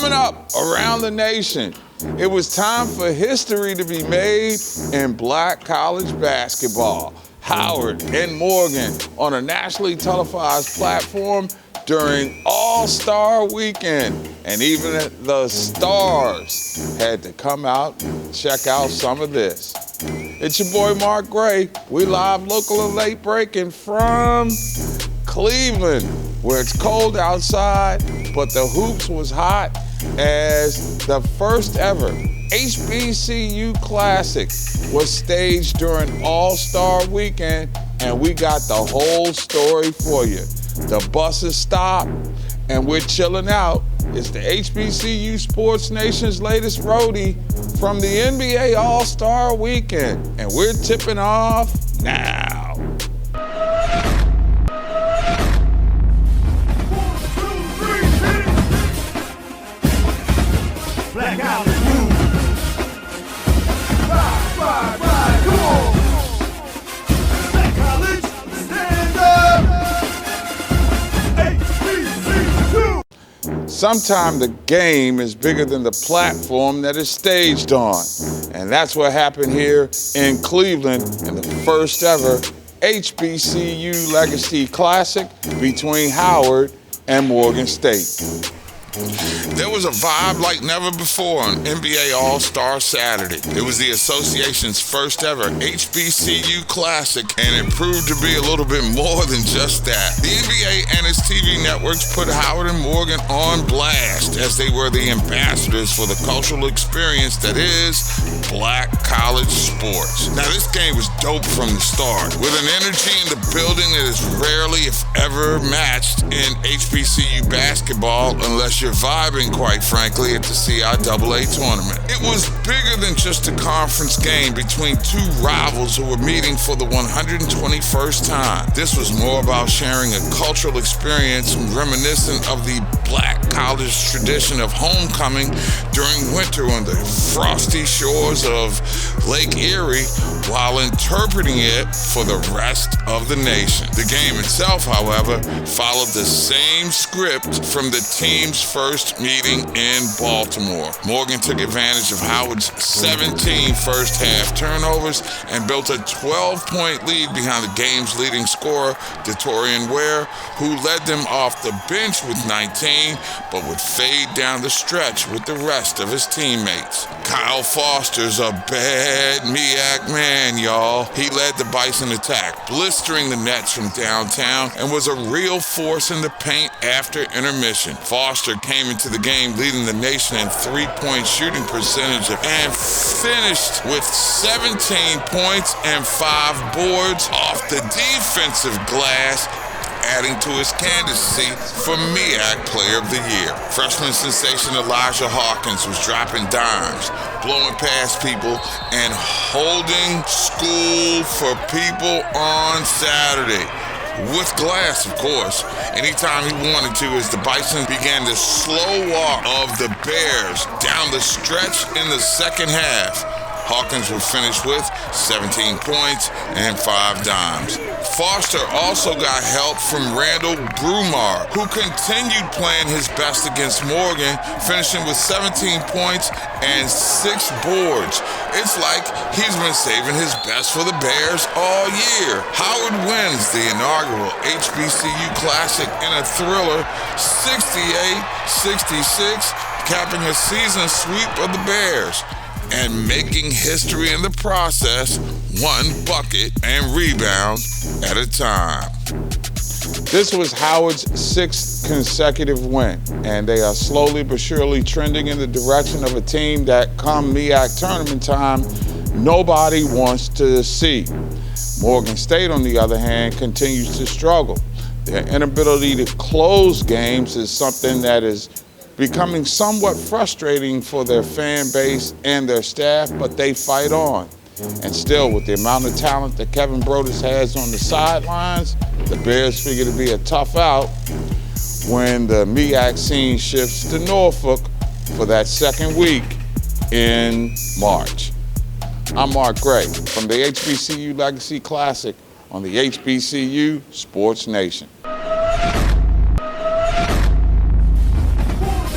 Coming up around the nation, it was time for history to be made in black college basketball. Howard and Morgan on a nationally televised platform during All-Star Weekend. And even the stars had to come out and check out some of this. It's your boy Mark Gray. We live, local, and late breaking from Cleveland, where it's cold outside, but the hoops was hot as the first ever HBCU Classic was staged during All-Star Weekend, and we got the whole story for you. The buses stopped, and we're chilling out. It's the HBCU Sports Nation's latest roadie from the NBA All-Star Weekend, and we're tipping off now. Black College move. Ride, come on. Black College, stand up. HBCU. Sometimes the game is bigger than the platform that it's staged on. And that's what happened here in Cleveland in the first ever HBCU Legacy Classic between Howard and Morgan State. There was a vibe like never before on NBA All-Star Saturday. It was the association's first ever HBCU Classic, and it proved to be a little bit more than just that. The NBA and its TV networks put Howard and Morgan on blast as they were the ambassadors for the cultural experience that is black college sports. Now, this game was dope from the start, with an energy in the building that is rarely, if ever, matched in HBCU basketball unless you're vibing, quite frankly, at the CIAA tournament. It was bigger than just a conference game between two rivals who were meeting for the 121st time. This was more about sharing a cultural experience reminiscent of the black college tradition of homecoming during winter on the frosty shores of Lake Erie while interpreting it for the rest of the nation. The game itself, however, followed the same script from the team's first meeting in Baltimore. Morgan took advantage of Howard's 17 first-half turnovers and built a 12-point lead behind the game's leading scorer, Detorian Ware, who led them off the bench with 19, but would fade down the stretch with the rest of his teammates. Kyle Foster's a bad MEAC man, y'all. He led the Bison attack, blistering the Nets from downtown, and was a real force in the paint after intermission. Foster came into the game leading the nation in three-point shooting percentage and finished with 17 points and 5 boards off the defensive glass, adding to his candidacy for MEAC Player of the Year. Freshman sensation Elijah Hawkins was dropping dimes, blowing past people, and holding school for people on Saturday. With glass, of course, anytime he wanted to, as the Bison began the slow walk of the Bears down the stretch in the second half. Hawkins would finish with 17 points and 5 dimes. Foster also got help from Randall Brumar, who continued playing his best against Morgan, finishing with 17 points and 6 boards. It's like he's been saving his best for the Bears all year. Howard wins the inaugural HBCU Classic in a thriller, 68-66, capping a season sweep of the Bears and making history in the process, one bucket and rebound at a time. This was Howard's 6th consecutive win, and they are slowly but surely trending in the direction of a team that, come MEAC tournament time, nobody wants to see. Morgan State, on the other hand, continues to struggle. Their inability to close games is something that is becoming somewhat frustrating for their fan base and their staff, but they fight on. And still, with the amount of talent that Kevin Brodus has on the sidelines, the Bears figure to be a tough out when the MEAC scene shifts to Norfolk for that second week in March. I'm Mark Gray from the HBCU Legacy Classic on the HBCU Sports Nation. 1,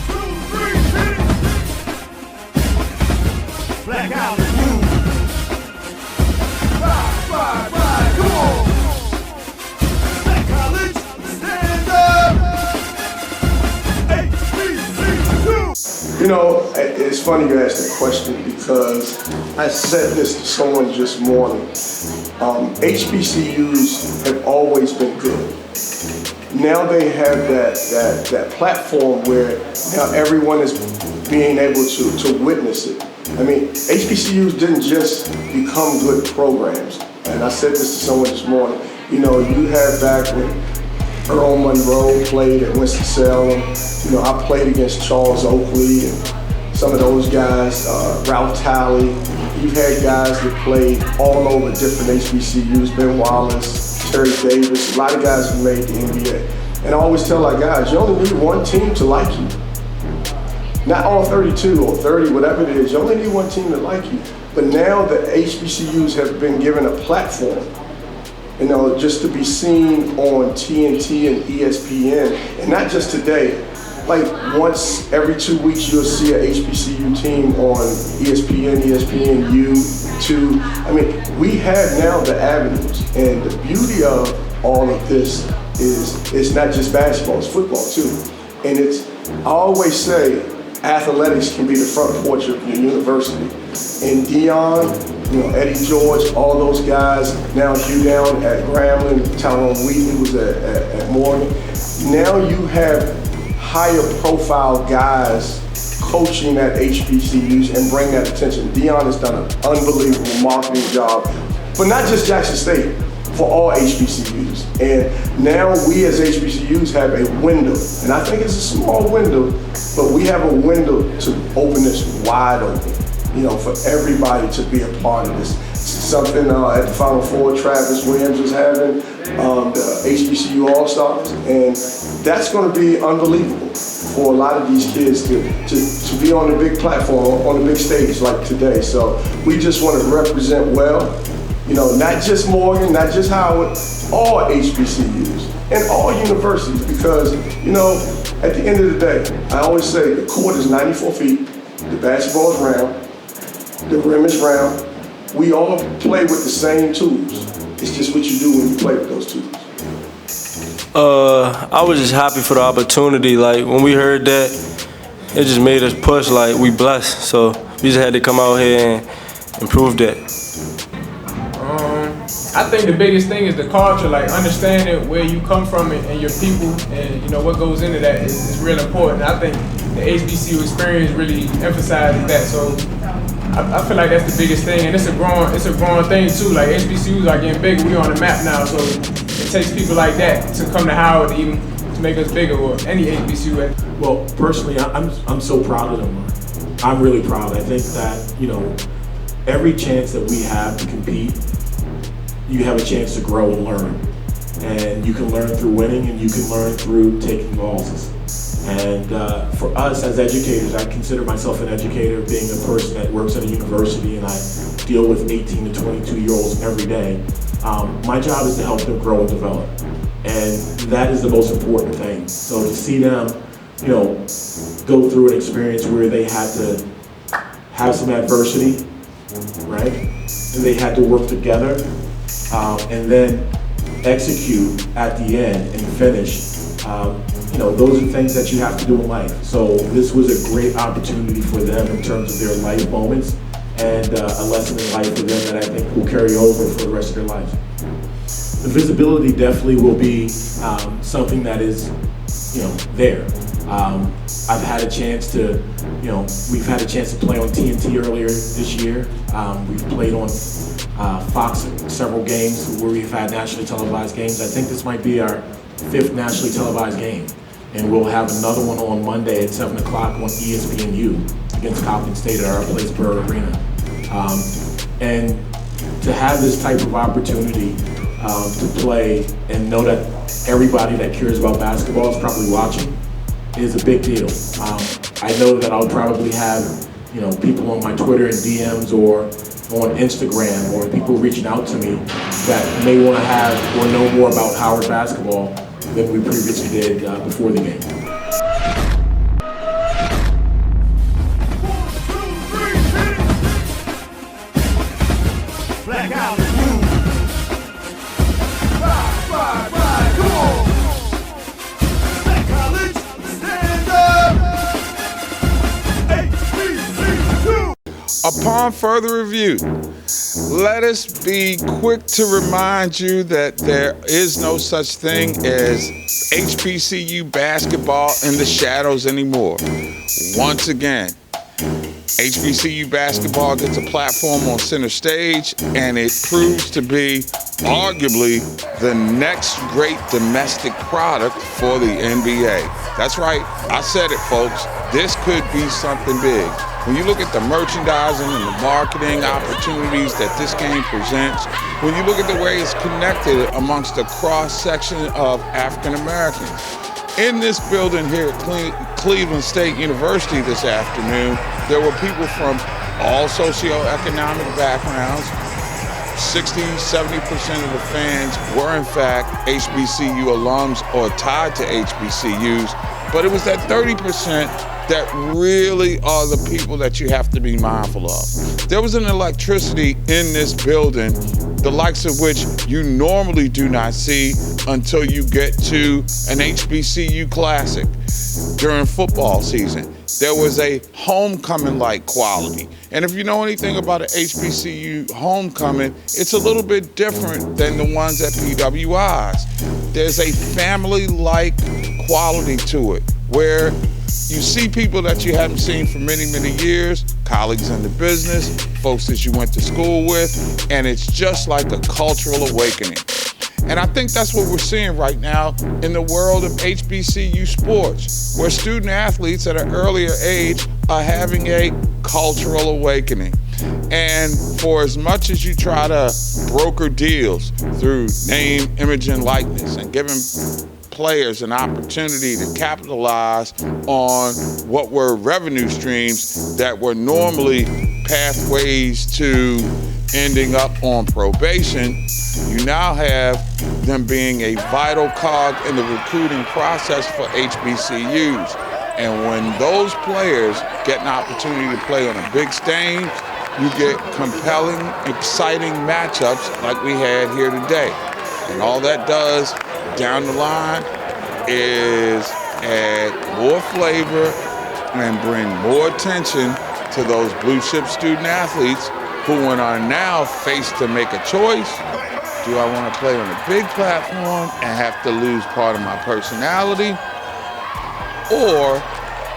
2, 3, You know, it's funny you asked that question because I said this to someone just morning. HBCUs have always been good. Now they have that platform where now everyone is being able to witness it. I mean, HBCUs didn't just become good programs. And I said this to someone this morning. You know, you had back when Earl Monroe played at Winston-Salem. You know, I played against Charles Oakley and some of those guys, Ralph Talley. You've had guys that played all over different HBCUs, Ben Wallace, Terry Davis, a lot of guys who made the NBA. And I always tell our guys, you only need one team to like you. Not all 32 or 30, whatever it is, you only need one team to like you. But now the HBCUs have been given a platform, you know, just to be seen on TNT and ESPN, and not just today. Like once every 2 weeks, you'll see an HBCU team on ESPN, ESPNU2. I mean, we have now the avenues, and the beauty of all of this is it's not just basketball, it's football too. And I always say, athletics can be the front porch of your university. And Dion, you know, Eddie George, all those guys, now Hugh Down at Grambling, Tyrone Wheaton was at Morgan. Now you have higher profile guys coaching at HBCUs and bring that attention. Dion has done an unbelievable marketing job for not just Jackson State, for all HBCUs. And now we as HBCUs have a window, and I think it's a small window, but we have a window to open this wide open, you know, for everybody to be a part of this. Something at the Final Four, Travis Williams was having, the HBCU All-Stars, and that's going to be unbelievable for a lot of these kids to be on a big platform, on a big stage like today. So we just want to represent well, you know, not just Morgan, not just Howard, all HBCUs and all universities, because, you know, at the end of the day, I always say the court is 94 feet, the basketball is round, the rim is round. We all play with the same tools. It's just what you do when you play with those tools. I was just happy for the opportunity. Like, when we heard that, it just made us push, like, we blessed. So we just had to come out here and prove that. I think the biggest thing is the culture, like understanding where you come from and your people, and you know what goes into that is real important. I think the HBCU experience really emphasizes that. So I feel like that's the biggest thing, and it's a growing thing too. Like HBCUs are getting bigger. We're on the map now, so it takes people like that to come to Howard to make us bigger, or any HBCU. Well, personally, I'm so proud of them. I'm really proud. I think that, you know, every chance that we have to compete, you have a chance to grow and learn. And you can learn through winning, and you can learn through taking losses. And for us as educators, I consider myself an educator, being a person that works at a university, and I deal with 18 to 22-year-olds every day. My job is to help them grow and develop. And that is the most important thing. So to see them, you know, go through an experience where they had to have some adversity, right? And they had to work together, and then execute at the end and finish. You know, those are things that you have to do in life. So this was a great opportunity for them in terms of their life moments, and a lesson in life for them that I think will carry over for the rest of their lives. The visibility definitely will be something that is, you know, there. I've had a chance to, you know, we've had a chance to play on TNT earlier this year. We've played on Fox several games where we've had nationally televised games. I think this might be our 5th nationally televised game. And we'll have another one on Monday at 7 o'clock on ESPNU against Compton State at our Plattsburgh Arena. And to have this type of opportunity to play and know that everybody that cares about basketball is probably watching is a big deal. I know that I'll probably have, you know, people on my Twitter and DMs or on Instagram, or people reaching out to me that may want to have or know more about Howard basketball than we previously did before the game. 1, 2, 3, hit it. Blackout is moving. Ride, come on. Black College, stand up. Upon further review, let us be quick to remind you that there is no such thing as HBCU basketball in the shadows anymore. Once again, HBCU basketball gets a platform on center stage, and it proves to be arguably the next great domestic product for the NBA. That's right, I said it, folks. This could be something big. When you look at the merchandising and the marketing opportunities that this game presents, when you look at the way it's connected amongst the cross-section of African Americans. In this building here at Cleveland State University this afternoon, there were people from all socioeconomic backgrounds. 60-70% of the fans were in fact HBCU alums or tied to HBCUs, but it was that 30% that really are the people that you have to be mindful of. There was an electricity in this building, the likes of which you normally do not see until you get to an HBCU Classic during football season. There was a homecoming-like quality. And if you know anything about an HBCU homecoming, it's a little bit different than the ones at PWIs. There's a family-like quality to it, where you see people that you haven't seen for many, many years, colleagues in the business, folks that you went to school with, and it's just like a cultural awakening. And I think that's what we're seeing right now in the world of HBCU sports, where student athletes at an earlier age are having a cultural awakening. And for as much as you try to broker deals through name, image, and likeness and giving players an opportunity to capitalize on what were revenue streams that were normally pathways to ending up on probation, you now have them being a vital cog in the recruiting process for HBCUs. And when those players get an opportunity to play on a big stage, you get compelling, exciting matchups like we had here today. And all that does down the line is add more flavor and bring more attention to those blue chip student athletes who are now faced to make a choice. Do I want to play on a big platform and have to lose part of my personality? Or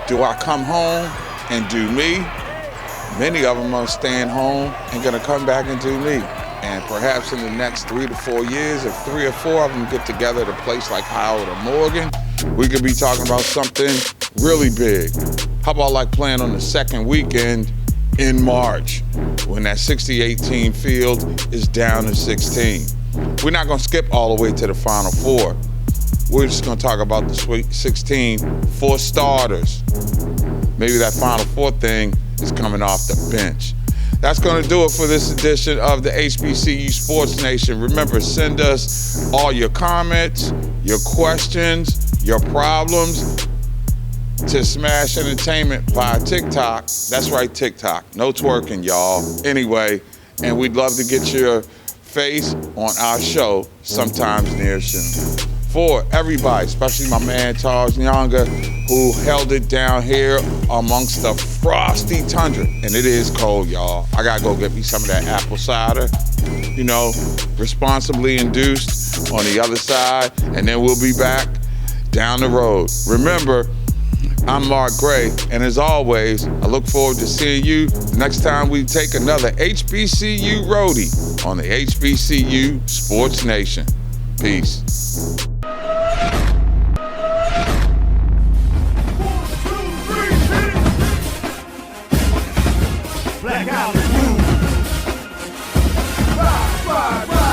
do I come home and do me? Many of them are staying home and gonna come back and do me. And perhaps in the next 3 to 4 years, if 3 or 4 of them get together at a place like Howard or Morgan, we could be talking about something really big. How about like playing on the second weekend in March, when that 68-team field is down to 16. We're not gonna skip all the way to the Final Four. We're just gonna talk about the Sweet 16 for starters. Maybe that Final Four thing is coming off the bench. That's going to do it for this edition of the HBCU Sports Nation. Remember, send us all your comments, your questions, your problems to Smash Entertainment via TikTok. That's right, TikTok. No twerking, y'all. Anyway, and we'd love to get your face on our show sometimes near soon. For everybody, especially my man Charles Nyanga, who held it down here amongst the frosty tundra. And it is cold, y'all. I gotta go get me some of that apple cider, responsibly induced on the other side, and then we'll be back down the road. Remember, I'm Mark Gray, and as always, I look forward to seeing you next time we take another HBCU roadie on the HBCU Sports Nation. Peace. Black out the room. Ride, ride, ride.